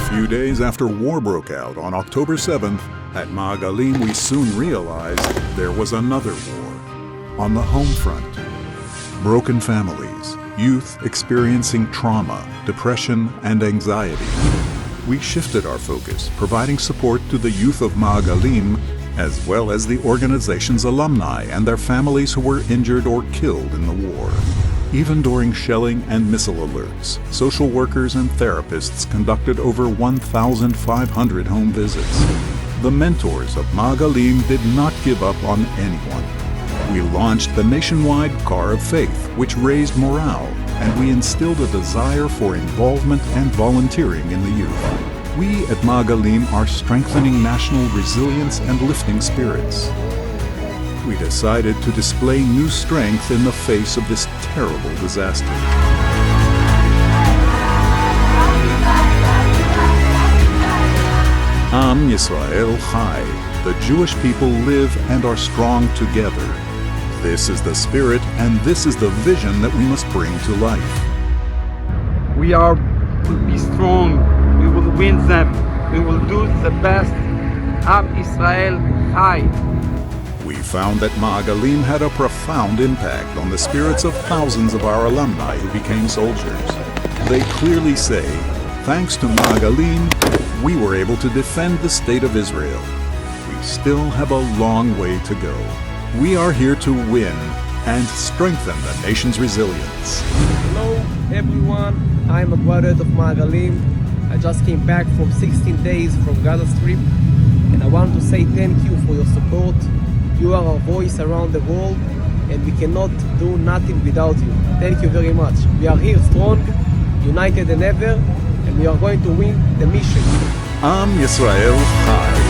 few days after war broke out on October 7th, at Maagalim we soon realized there was another war on the home front. Broken families, youth experiencing trauma, depression, and anxiety. We shifted our focus, providing support to the youth of Maagalim, as well as the organization's alumni and their families who were injured or killed in the war. Even during shelling and missile alerts, social workers and therapists conducted over 1,500 home visits. The mentors of Maagalim did not give up on anyone. We launched the nationwide Car of Faith, which raised morale, and we instilled a desire for involvement and volunteering in the youth. We at Maagalim are strengthening national resilience and lifting spirits. We decided to display new strength in the face of this terrible disaster. Am Yisrael Chai. The Jewish people live and are strong together. This is the spirit and this is the vision that we must bring to life. We will be strong. We will win them. We will do the best. Am Yisrael Chai. We found that Maagalim had a profound impact on the spirits of thousands of our alumni who became soldiers. They clearly say, thanks to Maagalim, we were able to defend the state of Israel. We still have a long way to go. We are here to win and strengthen the nation's resilience. Hello everyone, I'm a graduate of Maagalim. I just came back from 16 days from Gaza Strip, and I want to say thank you for your support. You are our voice around the world, and we cannot do nothing without you. Thank you very much. We are here strong, united than ever, and we are going to win the mission. Am Yisrael Chai.